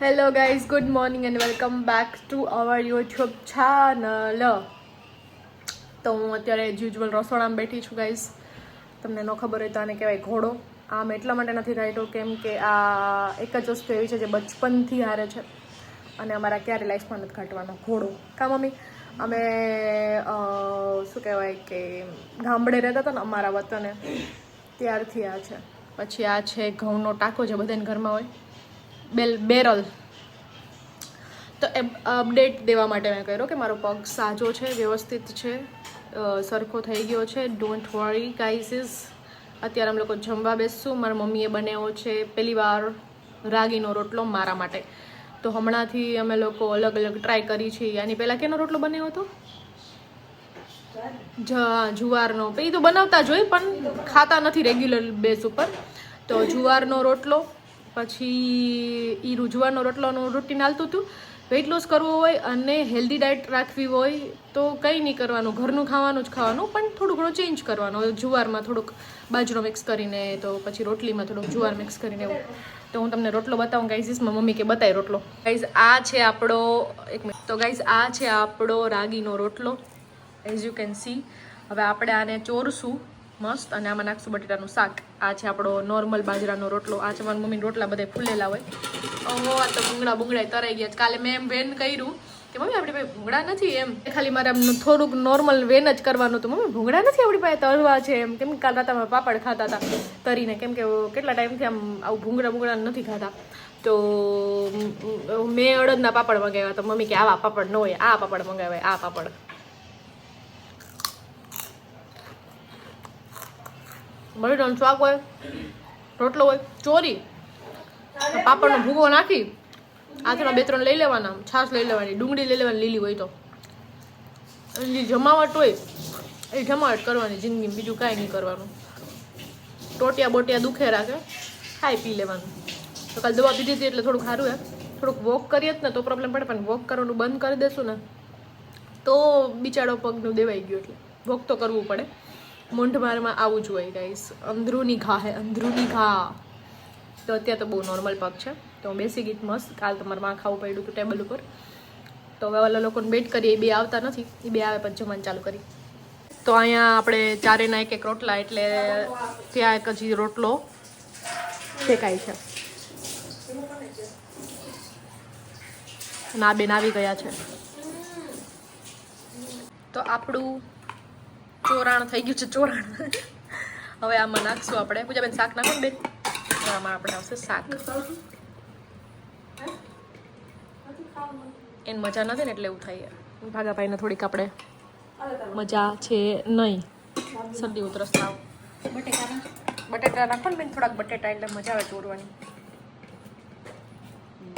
Hello guys, good morning and welcome back to our YouTube channel. તો હું અત્યારે as usual રસોડામાં બેઠી છું ગાઈઝ. તમને ન ખબર હોય તો આને કહેવાય ઘોડો. આમ એટલા માટે નથી રાખ્યો કેમ કે આ એક જ વસ્તુ એવી છે જે બચપનથી હારે છે અને અમારા ક્યારે લાઈફમાં નથી ઘાટવાનો ઘોડો. કા મમ્મી? અમે શું કહેવાય કે ગામડે રહેતા હતા ને અમારા વતને, ત્યારથી આ છે. પછી આ છે ઘઉંનો ટાંકો જે બધાને ઘરમાં હોય, બેરલ. તો એ અપડેટ દેવા માટે મેં કર્યો કે મારો પગ સાજો છે, વ્યવસ્થિત છે, સરખો થઈ ગયો છે. Don't worry guys. અત્યારે અમે લોકો જમવા બેસશું. મારા મમ્મીએ બનાવ્યો છે પહેલી વાર રાગીનો રોટલો મારા માટે. તો હમણાંથી અમે લોકો અલગ અલગ ટ્રાય કરી છીએ. આની પહેલાં કેનો રોટલો બનાવ્યો હતો? જુવારનો. એ તો બનાવતા જ હોય પણ ખાતા નથી રેગ્યુલર બેઝ ઉપર. તો જુવારનો રોટલો, પછી જુવારનો રોટલાનું રૂટીન હાલતું હતું. વેઇટ લોસ કરવો હોય અને હેલ્ધી ડાયટ રાખવી હોય તો કંઈ નહીં કરવાનું, ઘરનું ખાવાનું જ ખાવાનું, પણ થોડું ઘણું ચેન્જ કરવાનું. જુવારમાં થોડુંક બાજરો મિક્સ કરીને, તો પછી રોટલીમાં થોડુંક જુવાર મિક્સ કરીને એવું. તો હું તમને રોટલો બતાવું ગાઈઝ. મમ્મી કે બતાય રોટલો. ગાઈઝ આ છે આપણો, એક મિનિટ. તો ગાઈઝ આ છે આપણો રાગીનો રોટલો, એઝ યુ કેન સી. હવે આપણે આને ચોરશું મસ્ત અને આમાં નાખશું બટેટાનું શાક. આ છે આપણો નોર્મલ બાજરાનો રોટલો. આ છે મારી મમ્મીના રોટલા બધા ફૂલેલા હોય. આ તો ભૂંગળા તરાઈ ગયા. કાલે મેં એમ વેન કર્યું કે મમ્મી આપણી પાસે ભૂંગળા નથી, એમ ખાલી મારે આમ થોડુંક નોર્મલ વેન જ કરવાનું હતું. મમ્મી ભૂંગળા નથી આપણી પાસે, તળવા છે એમ. કેમ કાલ રાતે અમે પાપડ ખાતા હતા તરીને, કેમ કે કેટલા ટાઈમથી આમ આવું ભૂંગળા નથી ખાતા. તો મેં અડદના પાપડ મંગાવ્યા. તો મમ્મી કે આવા પાપડ ન હોય, આ પાપડ મંગાવાય, આ પાપડ. બટેટાનું શાક હોય, રોટલો હોય, ચોરી, પાપડનો ભૂગો નાખી, આથણા 2-3 લઈ લેવાના, છાશ લઈ લેવાની, ડુંગળી લઈ લેવાની લીલી હોય તો. જે જમાવટ હોય એ જમાવટ કરવાની જિંદગીમાં, બીજું કાંઈ નહીં કરવાનું. ટોટિયા બોટિયા દુખે રાખે, ખાઈ પી લેવાનું. તો કાલે દવા પીધી હતી એટલે થોડુંક સારું હે. થોડુંક વોક કરીએ જ ને તો પ્રોબ્લેમ પડે, પણ વોક કરવાનું બંધ કરી દેશું ને તો બિચારો પગનું દેવાઈ ગયું. એટલે વોક તો કરવું પડે. મૂંઢમારમાં આવું જ હોય ગાઈસ. અંદરૂની ઘા હે, અંદરૂની ઘા. તો અત્યારે તો બહુ નોર્મલ પગ છે. તો હું બેસી ગઈ મસ્ત. કાલ તમારે માં ખાવું પડ્યું હતું ટેબલ ઉપર. તો હવે ઓલા લોકોને વેઇટ કરીએ, એ બે આવતા નથી. એ બે આવે પછી જમવાનું ચાલુ કરી. તો અહીંયા આપણે ચારેના એક રોટલા, એટલે ત્યાં એક હજી રોટલો શેકાય છે. ના બેન આવી ગયા છે. તો આપણું ચોરાણ થઈ ગયું છે. ચોરાણ હવે આમાં નાખશું આપણે. પૂજાબેન શાક નાખો ને બેન. આમાં આપણે આવશે શાક. એને મજા નથી ને એટલે એવું થાય. ભાગાભાઈને થોડીક આપણે મજા છે નહીં. શરદી ઉધરસ થાવ. બટેટા નાખો ને બેન, થોડાક બટેટા, એટલે મજા આવે ચોરવાની.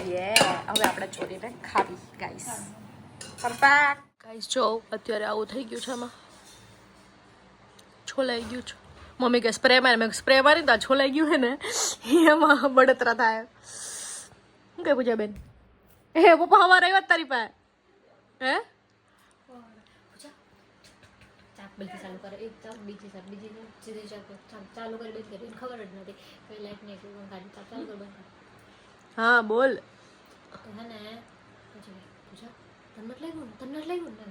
હવે આપણે ચોરીને ખાવી ગાઈસ. Perfect guys. જો અત્યારે આવું થઈ ગયું છે. આમાં છોલાઈ ગયું છે. મમ્મી કે સ્પ્રે મારી, મેં સ્પ્રે મારી તો છોલાઈ ગયું હે ને એમાં બળતરા થાય. શું કે પૂજા બેન? હે પપ્પા અમારે આવ્યા તારી પાસે? હે ચાલુ કરે, એક ચાપ બીજી ચાપ, બીજી સીધી ચાપ ચાલુ કરી બંધ કરી, ખબર જ નથી કઈ લાઈટ નહીં, કોઈ ગાડી ચાપ ચાલુ કરી બંધ. હા બોલ. તો હે ને પછી પૂછા તમને જ લાગ્યું ને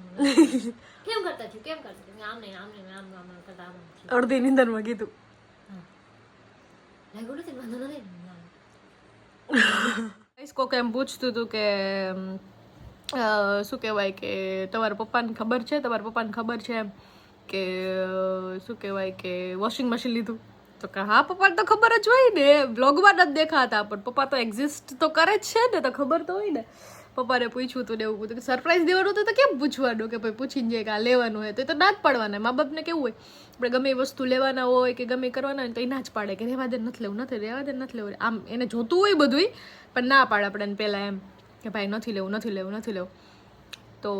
કેમ કરતા થયું, કેમ કરતા થયું? આમ નહીં, આમ નહીં, આમ કરતા આમ અડધી નિંદરમાં કીધું. લાગ્યું નથી, વાંધો નથી. કોક એમ પૂછતું હતું કે શું કહેવાય કે તમારા પપ્પાને ખબર છે, તમારા પપ્પાને ખબર છે એમ કે શું કહેવાય કે વોશિંગ મશીન લીધું? તો કે હા પપ્પાને તો ખબર જ હોય ને, બ્લોગમાં નથી દેખાતા, પણ પપ્પા તો એક્ઝિસ્ટ તો કરે જ છે ને, તો ખબર તો હોય ને. પપ્પાને પૂછ્યું હતું ને એવું બધું. સરપ્રાઈઝ દેવાનું હતું તો કેમ પૂછવાનું કે ભાઈ પૂછીને જાય કે આ લેવાનું હોય તો ના જ પાડવાના. મા બાપને કેવું હોય, આપણે ગમે એ વસ્તુ લેવાના હોય કે ગમે કરવાના હોય તો એ ના જ પાડે કે રહેવા દે, નથી લેવું, નથી રહેવા દે, નથી લેવું. આમ એને જોતું હોય બધું પણ ના પાડે આપણને પહેલાં એમ કે ભાઈ નથી લેવું, નથી લેવું, નથી લેવું. તો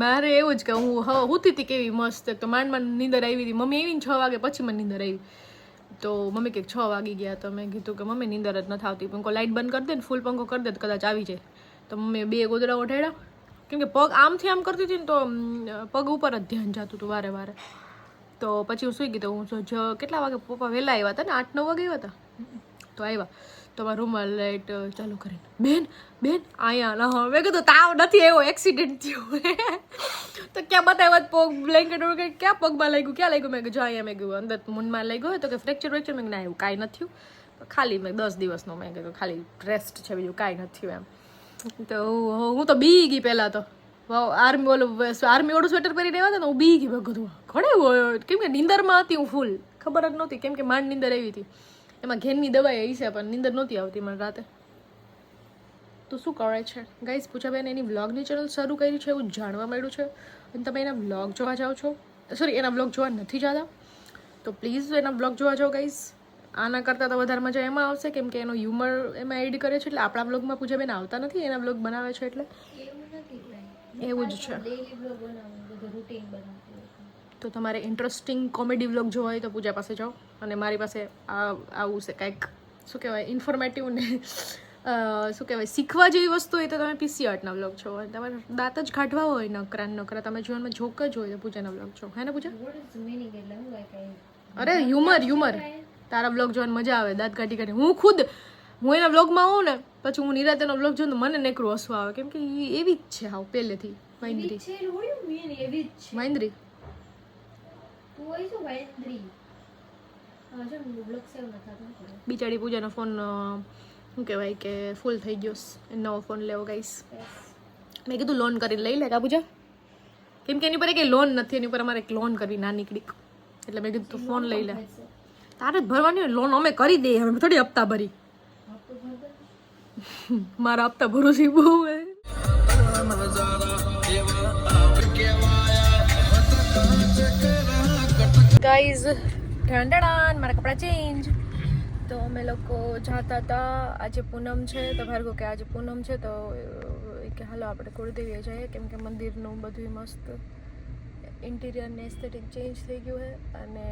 મારે એવું જ કે હું હુતી હતી કેવી મસ્ત. તો માંડ નીંદર આવી હતી. મમ્મી આવીને 6 વાગે પછી મને નીંદર આવી. તો મમ્મી કે 6 વાગી ગયા. તો મેં કીધું કે મમ્મી નીંદર જ નથી આવતી, પંખો લાઇટ બંધ કરી દે ને ફૂલ પંખો કરી દે તો કદાચ આવી જાય. તો મમ્મીએ 2 ગોદડા ઓઢાડ્યા, કેમ કે પગ આમથી આમ કરતી હતી ને તો પગ ઉપર જ ધ્યાન જતું હતું વારે વારે. તો પછી હું સૂઈ ગઈ. તો હું કેટલા વાગે પપ્પા વહેલા આવ્યા હતા ને, 8-9 વાગે આવ્યા હતા. તો આવ્યા તો મારા રૂમમાં લાઈટ ચાલુ કરીને બેન અહીંયા ના મેં કીધું તાવ નથી એવો એક્સિડન્ટ થયો તો ક્યાં બતાવ્યા પગ બ્લેન્કેટ ક્યાં પગમાં લાગ્યું મેં કીધું અહીંયા મેં કીધું અંદર મૂનમાં લાગ્યું હોય તો કે ફ્રેક્ચર મેં ના એવું કાંઈ નથી થયું ખાલી મેં 10 દિવસનો મેં કીધું ખાલી રેસ્ટ છે બીજું કાંઈ નથી થયું એમ તો હું તો બી ગઈ પહેલાં તો આર્મી વાળું સ્વેટર પહેરીને આવ્યા હતા ને હું બી ગઈ મેં કીધું ઘણે કેમ કે નીંદરમાં હતી હું ફૂલ ખબર જ નહોતી કેમ કે માંડ નીંદર આવી હતી એમાં ઘેરની દવાઈ આવી છે પણ નીંદર નહોતી આવતી મને રાતે તો શું કરે છે ગાઈઝ પૂછાબેન એની વ્લોગની ચેનલ શરૂ કરી છે એવું જાણવા મળ્યું છે અને તમે એના વ્લોગ જોવા જાઓ છો સોરી એના વ્લોગ જોવા નથી જતા તો પ્લીઝ એના વ્લોગ જોવા જાઓ ગાઈઝ આના કરતાં તો વધારે મજા એમાં આવશે કેમ કે એનો હ્યુમર એમાં એડ કરે છે એટલે આપણા વ્લોગમાં પૂજાબેન આવતા નથી એના વ્લોગ બનાવે છે એટલે એવું જ છે તો તમારે ઇન્ટરેસ્ટિંગ કોમેડી વ્લોગ જોવા હોય તો પૂજા પાસે જાઓ અને મારી પાસે આવું છે કાંઈક શું કહેવાય ઇન્ફોર્મેટિવ ને શું કહેવાય શીખવા જેવી વસ્તુ હોય તો તમે પીસી આર્ટના વ્લોગ છો તમારે દાંત જ કાઢવા હોય નકરા તમે જીવનમાં જોક જ હોય તો પૂજાના વ્લોગ છો હે ને પૂજા અરે હ્યુમર તારા વ્લોગ જોવાની મજા આવે દાંત કાઢી હું એના વ્લોગમાં હોઉં ને પછી હું નિરાતેનો વ્લોગ જોઉં તો મને નેકરું હસવું આવે કેમ કે એ એવી જ છે હાવ પહેલેથી મહેન્દ્રી બિચારી પૂજાનો ફોન શું કહેવાય કે ફૂલ થઈ ગયો નવો ફોન લેવો ગાઈસ મેં કીધું લોન કરીને લઈ લે કા પૂજા કેમ કે એની પર કંઈ લોન નથી એની પર અમારે એક લોન કરવી નાની કડીક એટલે મેં કીધું તું ફોન લઈ લે તારે જ ભરવાની હોય લોન અમે કરી દઈએ અમે થોડી હપ્તા ભરી મારા હપ્તા ભરું છે બહુ ગાઈઝ ઢંઢણાન મારા કપડાં ચેન્જ તો અમે લોકો જતા હતા આજે પૂનમ છે તો ભાર્ગવ કે આજે પૂનમ છે તો કે હાલો આપણે કુળદેવીએ જઈએ કેમ કે મંદિરનું બધું મસ્ત ઇન્ટિરિયર ને એસ્થેટિક ચેન્જ થઈ ગયું છે અને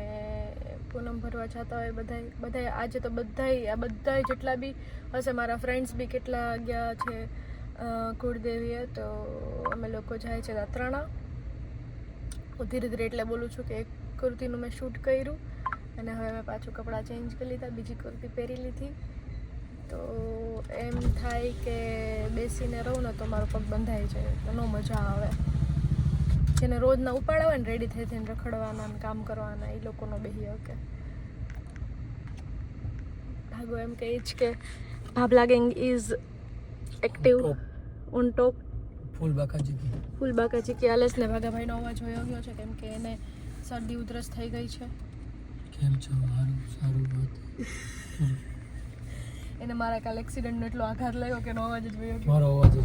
પૂનમ ભરવા જતા હોય બધાય આજે તો બધાય જેટલા બી હશે મારા ફ્રેન્ડ્સ બી કેટલા ગયા છે કુળદેવીએ તો અમે લોકો જાય છે દાત્રાણા હું ધીરે ધીરે એટલે બોલું છું કે એક કુર્તીનું મેં શૂટ કર્યું અને હવે મેં પાછું કપડાં ચેન્જ કરી લીધા બીજી કુર્તી પહેરી લીધી તો એમ થાય કે બેસીને રહું ને તો મારો પગ બંધાઈ જાય તો ન મજા આવે જેને રોજના ઉપાડા હોય ને રેડી થઈ થઈને રખડવાના ને કામ કરવાના એ લોકોનો બેહી હકે ભાગો એમ કહે છે કે ભાભલા gang is active on top ફૂલ બાકાજી કે આલેસ ને ભાગાભાઈનો અવાજ હોયો ગયો છે કેમ કે એને શરદી ઉધરસ થઈ ગઈ છે કેમ છો સારું એને મારા કાલ એક્સિડન્ટનો એટલો આઘાત લાગ્યો કે એનો અવાજ જ વયો ગયો મારો અવાજ જ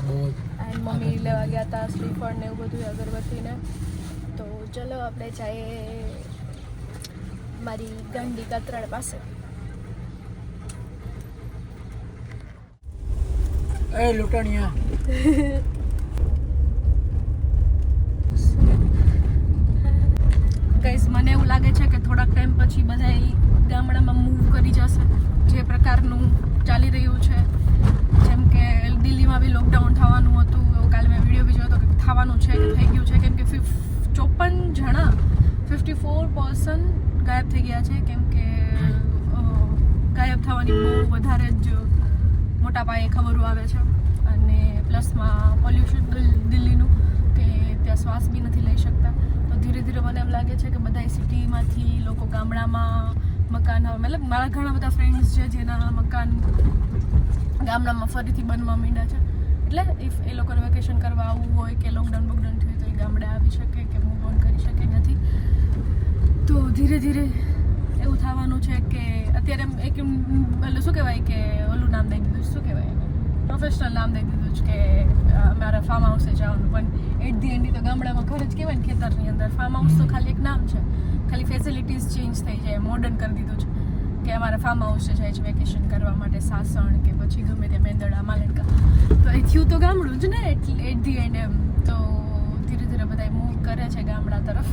બહુ જ એન્ડ મમ્મી લેવા ગયા હતા શ્રીફળ ને એવું બધું અગરબત્તીને તો ચલો આપણે જઈએ મારી ગાંડી કાતરાળ પાસે એ લૂંટણિયા ગાઈસ મને એવું લાગે છે કે થોડાક ટાઈમ પછી બધા ગામડામાં મૂવ કરી જશે જે પ્રકારનું ચાલી રહ્યું છે જેમ કે દિલ્હીમાં બી લોકડાઉન થવાનું હતું એવું કાલે મેં વિડીયો બી જોયો હતો કે થવાનું છે કે થઈ ગયું છે કેમ કે 54 જણા 54% ગાયબ થઈ ગયા છે કેમ કે ગાયબ થવાની બહુ વધારે જ મોટા પાયે ખબરો આવે છે અને પ્લસમાં પોલ્યુશન દિલ્હીનું કે ત્યાં શ્વાસ બી નથી લઈ શકતા તો ધીરે ધીરે મને એમ લાગે છે કે બધા સિટીમાંથી લોકો ગામડામાં મકાન મતલબ મારા ઘણા બધા ફ્રેન્ડ્સ છે જેના મકાન ગામડામાં ફરીથી બનવા માંડ્યા છે એટલે ઇફ એ લોકોને વેકેશન કરવા આવવું હોય કે લોકડાઉન થયું તો એ ગામડે આવી શકે કે મૂવ ઓન કરી શકે નથી તો ધીરે ધીરે એવું થવાનું છે કે અત્યારે એક એટલે શું કહેવાય કે ઓલું નામ દઈ દીધું શું કહેવાય પ્રોફેશનલ નામ દઈ દીધું છે કે મારા ફાર્મ હાઉસે જવાનું પણ એટ ધી એન્ડ તો ગામડામાં ઘર જ કહેવાય ને ખેતરની અંદર ફાર્મ હાઉસ તો ખાલી એક નામ છે ખાલી ફેસિલિટીઝ ચેન્જ થઈ જાય મોડર્ન કરી દીધું છે કે અમારે ફાર્મ હાઉસે જાય છે વેકેશન કરવા માટે સાસણ કે પછી ગમે તે મેંદડા માલણકા તો એ થયું તો ગામડું જ ને એટલે એટ ધી એન્ડ એમ તો ધીરે ધીરે બધા મૂવ કરે છે ગામડા તરફ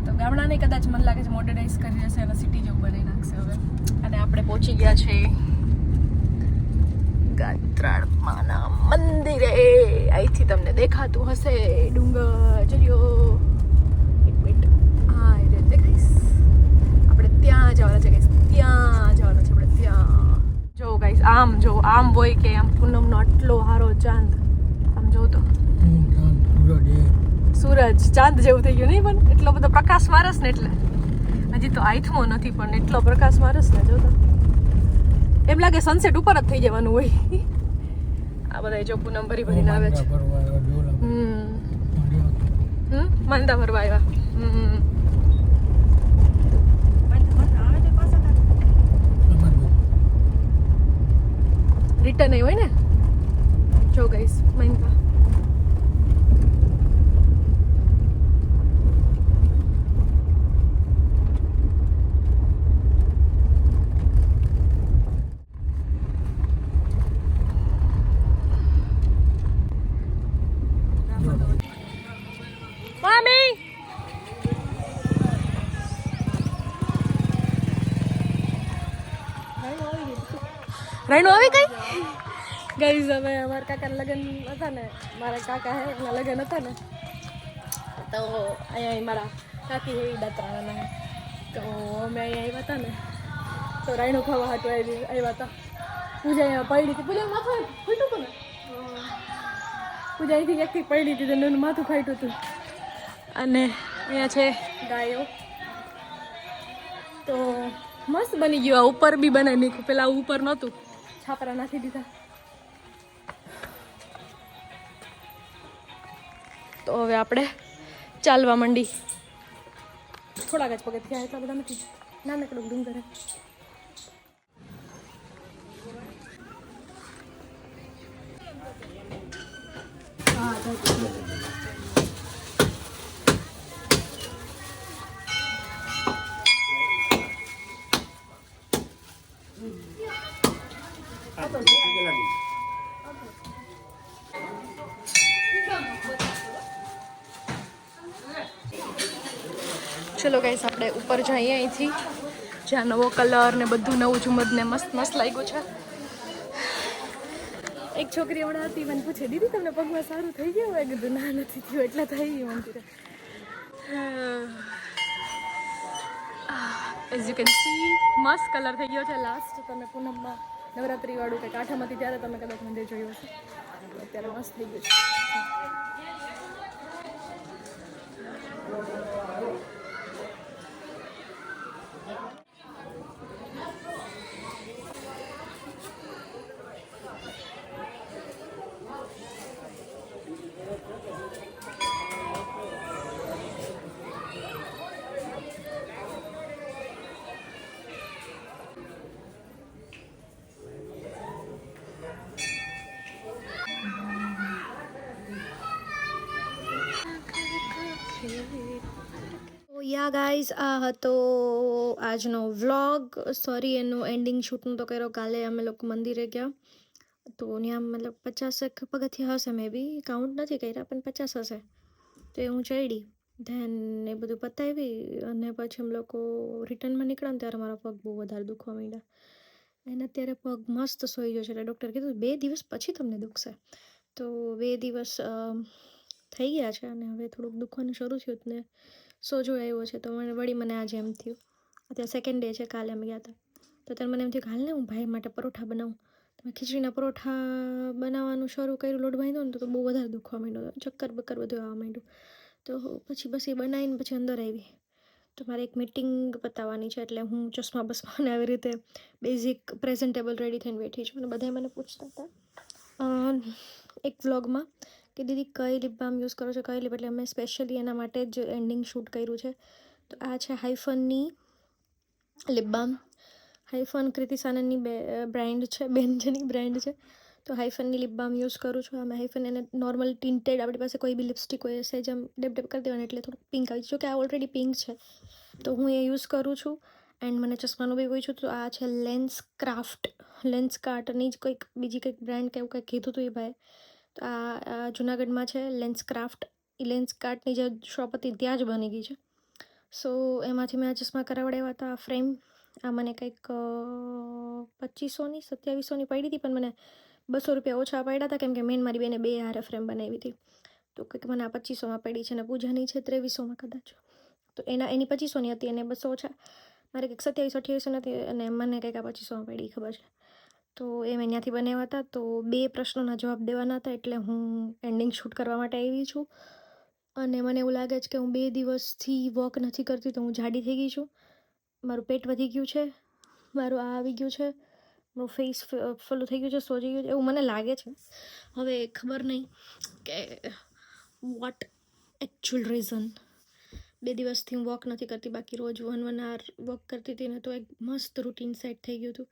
તો ગામડાને કદાચ મને લાગે છે મોડર્નાઇઝ કરી રહેશે અને સિટી જેવું બનાવી નાખશે હવે અને આપણે પહોંચી ગયા છે ગાત્રાળમાના મંદિરે અહીંથી તમને દેખાતું હશે ડુંગર જરિયો એક મિનિટ હા એ રીતે ગાઈસ આપણે ત્યાં જવાના છે ગાઈસ ત્યાં જવાના છે આપણે ત્યાં જો ગાઈસ આમ જો આમ હોય કે આમ પૂનમનો આટલો સારો ચાંદ આમ જો તો સૂરજ ચાંદ જેવું થઈ ગયું નહીં પણ એટલો બધો પ્રકાશ મારસ ને એટલે હજી તો આથમો નથી પણ એટલો પ્રકાશ મારસ ને જો તો એમ લાગે સનસેટ ઉપર જ થઈ જવાનું હોય આ બધા જો પૂનમ ભરી ભરીને આવે છે માંદા ભરવા આવ્યા રિટર્ન હોય ને જો ગાઈસ માંદા Mommy! રાઈનો આવી ગઈ ગાઈઝ હવે અમારા કાકાના લગ્ન હતા ને મારા કાકા હે એના લગ્ન હતા ને તો અહીંયા મારા કાકી હે દાતરાના તો અમે અહીંયા આવ્યા હતા ને તો રાઈનો ખાવા હાટું આવ્યા હતા પૂજા અહીંયા પડી હતી પૂજા માથું ફૂટ્યું હતું ને પૂજા અહીંથી એકથી પડી હતી તો એનું માથું ફાટ્યું હતું અને અહીંયા છે ગાયો તો મસ્ત બની ગયું આ ઉપર બી બનાવી નાખ્યું પેલા ઉપર નહોતું છાપરા નાખી દીધા તો હવે આપણે ચાલવા માંડી થોડાક જ પગથિયા એટલા બધા નથી નાનકડું ડુંગર ચલો ગાઈસ આપણે ઉપર જઈએ અહીંથી જ્યાં નવો કલર ને બધું નવું ઝુમર ને મસ્ત મસ્ત લાગ્યું છે એક છોકરી હમણાં હતી મને પૂછે દીદી તમને પગમાં સારું થઈ ગયું હોય કીધું ના નથી થયું એટલે થઈ ગયું મંદિરે એઝ યુ કેન સી મસ્ત કલર થઈ ગયો છે લાસ્ટ તમે પૂનમમાં નવરાત્રી વાળું કંઈક આઠમ હતી ત્યારે તમે કદાચ મંદિર જોયું હશે અત્યારે મસ્ત થઈ ગયું છે યા ગાઈઝ આ હતો આજનો વ્લોગ સોરી એનું એન્ડિંગ શૂટનું તો કર્યો કાલે અમે લોકો મંદિરે ગયા તો ત્યાં મતલબ 50 પગથિયા હશે મે બી કાઉન્ટ નથી કર્યા પણ 50 હશે તો એ હું ચડી ધેન એ બધું પતાવી અને પછી અમે લોકો રિટર્નમાં નીકળ્યા ને ત્યારે મારા પગ બહુ વધારે દુખવા માંડ્યા અને અત્યારે પગ મસ્ત સોઈ ગયો છે એટલે ડૉક્ટર કીધું 2 દિવસ પછી તમને દુખશે તો 2 દિવસ થઈ ગયા છે અને હવે થોડુંક દુખવાનું શરૂ થયું ને સોજો આવ્યો છે તો મને આજે એમ થયું અત્યારે સેકન્ડ ડે છે કાલે અમે ગયા હતા તો ત્યારે મને એમ થયું કે હાલ ને હું ભાઈ માટે પરોઠા બનાવું તો મેં ખીચડીના પરોઠા બનાવવાનું શરૂ કર્યું લોટ બાંધ્યો ને તો બહુ વધારે દુખવા માંડ્યો ચક્કર બક્કર બધું આવવા માંડ્યું તો પછી બસ એ બનાવીને પછી અંદર આવી તો મારે એક મીટિંગ પતાવવાની છે એટલે હું ચશ્મા બસમાને આવી રીતે બેઝિક પ્રેઝન્ટેબલ રેડી થઈને બેઠી છું અને બધાએ મને પૂછતા હતા એક વ્લોગમાં કે દીદી કઈ લિપ બામ યુઝ કરો છો કઈ લિપ એટલે મેં સ્પેશિયલી એના માટે જ એન્ડિંગ શૂટ કર્યું છે તો આ છે હાઇફનની લિપ બામ હાઇફન કૃતિ સાનનની બ્રાન્ડ છે બેનજની બ્રાન્ડ છે તો હાઇફનની લિપ બામ યુઝ કરું છું અમે હાઇફન એને નોર્મલ ટિન્ટેડ આપણી પાસે કોઈ બી લિપસ્ટિક હોય સેજ આમ ડેપ ડેપ કરી દેવાની એટલે થોડુંક પિંક આવી જો કે આ ઓલરેડી પિંક છે તો હું એ યુઝ કરું છું એન્ડ મને ચશ્માનું બી પૂછ્યું તો આ છે લેન્સ કાર્ટની જ કંઈક બીજી કંઈક બ્રાન્ડ કે એવું કંઈક કીધું હતું એ ભાઈ તો આ જુનાગઢમાં છે લેન્સ કાર્ટની જે શોપ હતી ત્યાં જ બની ગઈ છે સો એમાંથી મેં આ ચશ્મા કરાવડાવ્યા હતા ફ્રેમ આ મને કંઈક 2500-2700ની પડી હતી પણ મને 200 રૂપિયા ઓછા પડ્યા હતા કેમ કે મેન મારી બેને 2 હારે ફ્રેમ બનાવી હતી તો કંઈક મને આ 2500માં પડી છે અને પૂજાની છે 2300માં કદાચ તો એની 2500ની હતી અને 200 ઓછા મારે કંઈક 2700-2800 નથી અને મને કંઈક આ 2500માં પડી ખબર છે તો એ મેં ત્યાંથી બનાવ્યા હતા. તો 2 પ્રશ્નોના જવાબ દેવાના હતા, એટલે હું એન્ડિંગ શૂટ કરવા માટે આવી છું. અને મને એવું લાગે છે કે હું 2 દિવસથી વોક નથી કરતી, તો હું જાડી થઈ ગઈ છું. મારું પેટ વધી ગયું છે, મારું આ આવી ગયું છે, મારું ફેસ ફોલું થઈ ગયું છે, સોજી ગયું છે, એવું મને લાગે છે. હવે ખબર નહીં કે વોટ એકચ્યુઅલ રીઝન. 2 દિવસથી હું વોક નથી કરતી, બાકી રોજ 1 hour વોક કરતી હતી ને, તો એક મસ્ત રૂટીન સેટ થઈ ગયું હતું.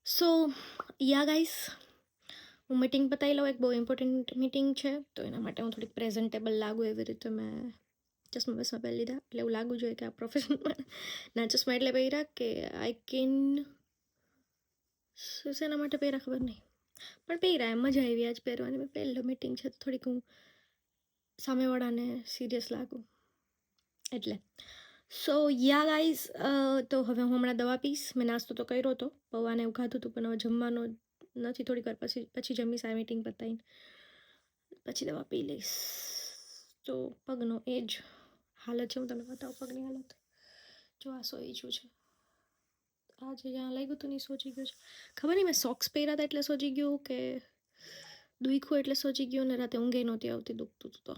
સો યા ગાઈસ, હું મીટિંગ પતાવી લઉં. એક બહુ ઇમ્પોર્ટન્ટ મીટિંગ છે, તો એના માટે હું થોડીક પ્રેઝન્ટેબલ લાગુ એવી રીતે મેં ચશ્મા બસમાં પહેરી લીધા. એટલે એવું લાગવું જોઈએ કે આ પ્રોફેશનમાં ના ચશ્મા એટલે પહેર્યા કે આઈ કેન શેના માટે પહેર્યા ખબર નહીં, પણ પહેર્યા એમ મજા આવી આજ પહેરવાની. મેં પહેલો મીટિંગ છે તો થોડીક હું સામેવાળાને સિરિયસ લાગું એટલે. સો યા ગાઈઝ, તો હવે હું હમણાં દવા પીશ. મેં નાસ્તો તો કર્યો હતો, પૌવાને એવું ખાધું હતું, પણ હવે જમવાનો નથી. થોડીક વાર પછી જમીશ. આ મીટિંગ પતાવીને પછી દવા પી લઈશ. તો પગનો એ જ હાલત છે. હું તમને બતાવું પગની હાલત. જો આ સોઈ ગયું છે, આ જે જ્યાં લાગ્યું હતું ને સોજી ગયું છે. ખબર નહીં મેં સોક્સ પહેર્યા હતા એટલે સોજી ગયું કે દુખ્યું એટલે સોજી ગયું. ને રાતે ઊંઘે નહોતી આવતી, દુખતું હતું. તો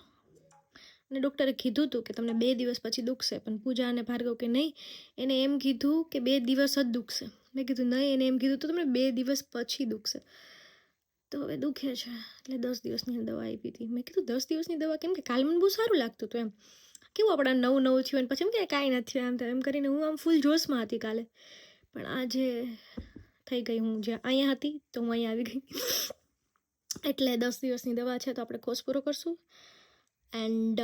અને ડૉક્ટરે કીધું હતું કે તમને 2 દિવસ પછી દુખશે, પણ પૂજા અને ભાર્ગવ કે નહીં, એને એમ કીધું કે 2 દિવસ જ દુખશે. મેં કીધું નહીં, એને એમ કીધું તો તમને 2 દિવસ પછી દુખશે. તો હવે દુખે છે એટલે 10 દિવસની દવા આપી હતી. મેં કીધું 10 દિવસની દવા કેમ? કે કાલ મને બહુ સારું લાગતું હતું એમ. કેવું આપણા નવું થયું અને પછી એમ કે કાંઈ નથી થયું એમ કરીને હું આમ ફૂલ જોશમાં હતી કાલે. પણ આજે થઈ ગઈ, હું જ્યાં અહીંયા હતી તો હું અહીંયા આવી ગઈ. એટલે 10 દિવસની દવા છે, તો આપણે કોર્સ પૂરો કરશું. એન્ડ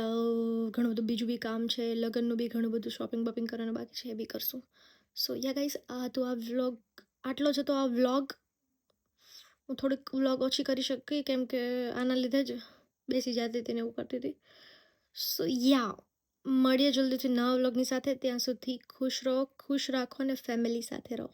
ઘણું બધું બીજું બી કામ છે, લગ્નનું બી ઘણું બધું શોપિંગ બપિંગ કરવાનું બાકી છે, એ બી કરશું. સો યા ગાઈઝ, આ વ્લોગ આટલો જ હતો. આ વ્લોગ હું થોડીક વ્લોગ ઓછી કરી શકી, કેમ કે આના લીધે જ બેસી જતી હતી ને એવું કરતી હતી. સો યા, મળીએ જલ્દીથી નવા વ્લોગની સાથે. ત્યાં સુધી ખુશ રહો, ખુશ રાખો અને ફેમિલી સાથે રહો.